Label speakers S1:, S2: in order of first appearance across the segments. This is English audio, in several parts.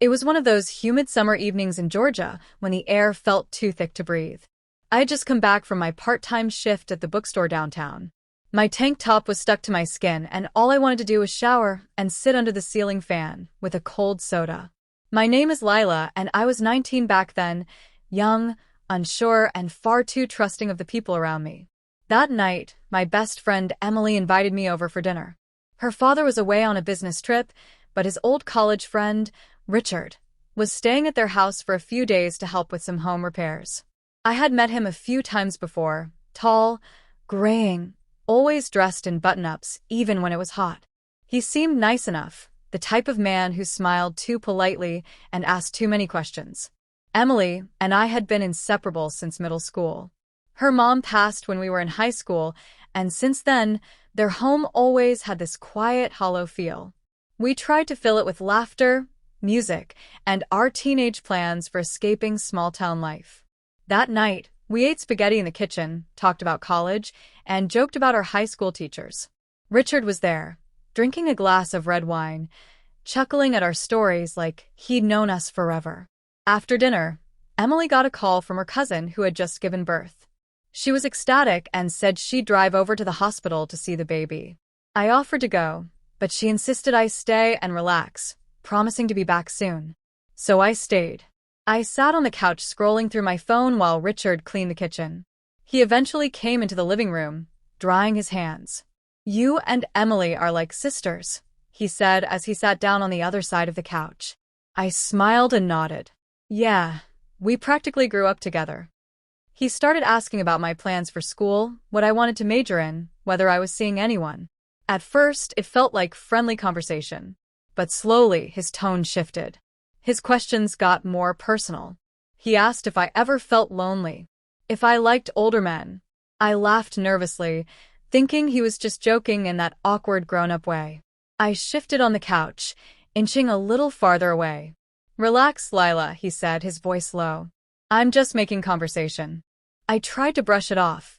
S1: It was one of those humid summer evenings in Georgia when the air felt too thick to breathe. I had just come back from my part-time shift at the bookstore downtown. My tank top was stuck to my skin, and all I wanted to do was shower and sit under the ceiling fan with a cold soda. My name is Lila, and I was 19 back then, young, unsure, and far too trusting of the people around me. That night, my best friend Emily invited me over for dinner. Her father was away on a business trip, but his old college friend, Richard, was staying at their house for a few days to help with some home repairs. I had met him a few times before, tall, graying, always dressed in button-ups, even when it was hot. He seemed nice enough, the type of man who smiled too politely and asked too many questions. Emily and I had been inseparable since middle school. Her mom passed when we were in high school, and since then, their home always had this quiet, hollow feel. We tried to fill it with laughter, music, and our teenage plans for escaping small-town life. That night, we ate spaghetti in the kitchen, talked about college, and joked about our high school teachers. Richard was there, drinking a glass of red wine, chuckling at our stories like he'd known us forever. After dinner, Emily got a call from her cousin who had just given birth. She was ecstatic and said she'd drive over to the hospital to see the baby. I offered to go, but she insisted I stay and relax, promising to be back soon. So I stayed. I sat on the couch scrolling through my phone while Richard cleaned the kitchen. He eventually came into the living room, drying his hands. "You and Emily are like sisters," he said as he sat down on the other side of the couch. I smiled and nodded. "Yeah, we practically grew up together." He started asking about my plans for school, what I wanted to major in, whether I was seeing anyone. At first, it felt like friendly conversation. But slowly, his tone shifted. His questions got more personal. He asked if I ever felt lonely, if I liked older men. I laughed nervously, thinking he was just joking in that awkward grown-up way. I shifted on the couch, inching a little farther away. "Relax, Lila," he said, his voice low. "I'm just making conversation." I tried to brush it off,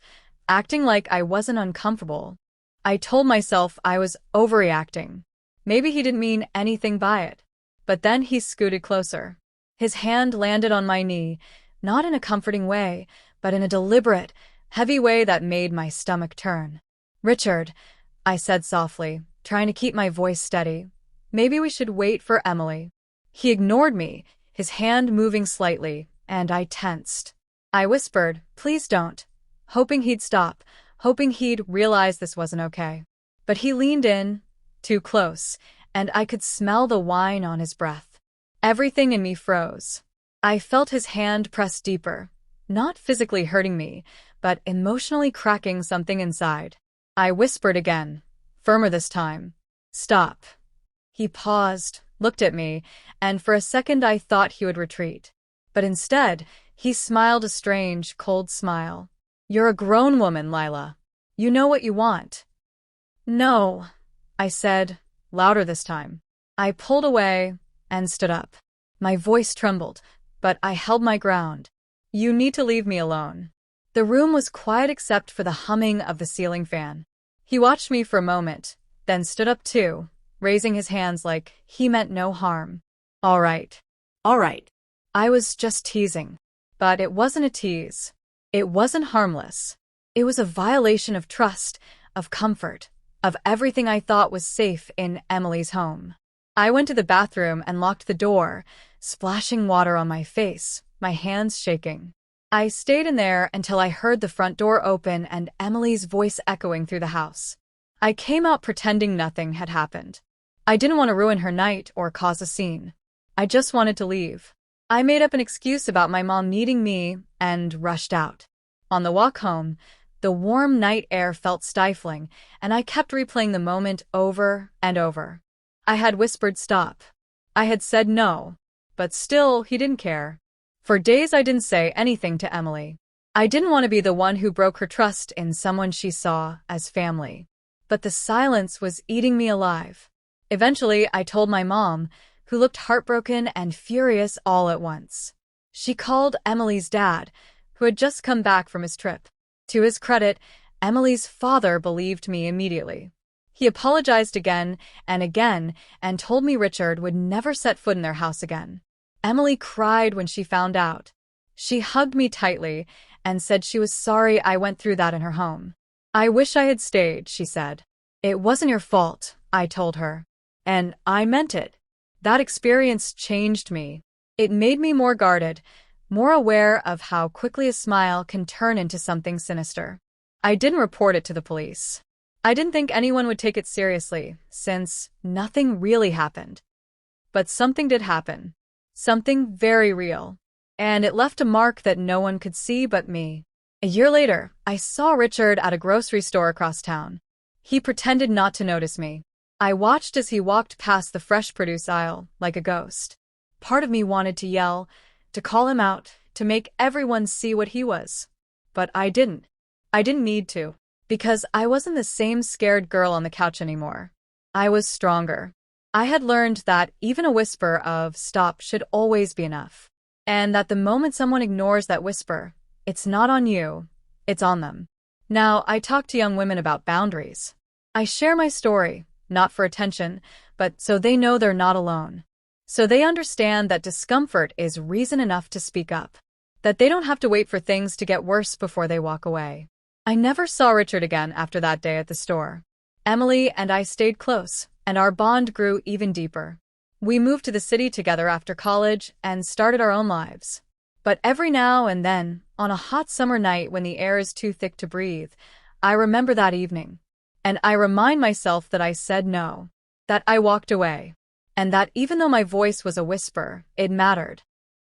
S1: acting like I wasn't uncomfortable. I told myself I was overreacting. Maybe he didn't mean anything by it. But then he scooted closer. His hand landed on my knee, not in a comforting way, but in a deliberate, heavy way that made my stomach turn. "Richard," I said softly, trying to keep my voice steady, "maybe we should wait for Emily." He ignored me, his hand moving slightly, and I tensed. I whispered, "Please don't," hoping he'd stop, hoping he'd realize this wasn't okay. But he leaned in, too close, and I could smell the wine on his breath. Everything in me froze. I felt his hand press deeper, not physically hurting me, but emotionally cracking something inside. I whispered again, firmer this time, "Stop." He paused, looked at me, and for a second I thought he would retreat. But instead, he smiled a strange, cold smile. "You're a grown woman, Lila. You know what you want." "No," I said, louder this time. I pulled away and stood up. My voice trembled, but I held my ground. "You need to leave me alone." The room was quiet except for the humming of the ceiling fan. He watched me for a moment, then stood up too, raising his hands like he meant no harm. All right. I was just teasing. But it wasn't a tease. It wasn't harmless. It was a violation of trust, of comfort, of everything I thought was safe in Emily's home. I went to the bathroom and locked the door, splashing water on my face, my hands shaking. I stayed in there until I heard the front door open and Emily's voice echoing through the house. I came out pretending nothing had happened. I didn't want to ruin her night or cause a scene. I just wanted to leave. I made up an excuse about my mom needing me and rushed out. On the walk home, the warm night air felt stifling, and I kept replaying the moment over and over. I had whispered stop. I had said no. But still, he didn't care. For days I didn't say anything to Emily. I didn't want to be the one who broke her trust in someone she saw as family. But the silence was eating me alive. Eventually, I told my mom, who looked heartbroken and furious all at once. She called Emily's dad, who had just come back from his trip. To his credit, Emily's father believed me immediately. He apologized again and told me Richard would never set foot in their house again. Emily cried when she found out. She hugged me tightly and said she was sorry I went through that in her home. I wish I had stayed, she said. It wasn't your fault, I told her. And I meant it. That experience changed me. It made me more guarded, more aware of how quickly a smile can turn into something sinister. I didn't report it to the police. I didn't think anyone would take it seriously, since nothing really happened. But something did happen. Something very real. And it left a mark that no one could see but me. A year later, I saw Richard at a grocery store across town. He pretended not to notice me. I watched as he walked past the fresh produce aisle like a ghost. Part of me wanted to yell, to call him out, to make everyone see what he was. But I didn't. I didn't need to. Because I wasn't the same scared girl on the couch anymore. I was stronger. I had learned that even a whisper of stop should always be enough. And that the moment someone ignores that whisper, it's not on you, it's on them. Now, I talk to young women about boundaries. I share my story, not for attention, but so they know they're not alone. So they understand that discomfort is reason enough to speak up. That they don't have to wait for things to get worse before they walk away. I never saw Richard again after that day at the store. Emily and I stayed close, and our bond grew even deeper. We moved to the city together after college and started our own lives. But every now and then, on a hot summer night when the air is too thick to breathe, I remember that evening. And I remind myself that I said no, that I walked away, and that even though my voice was a whisper, it mattered.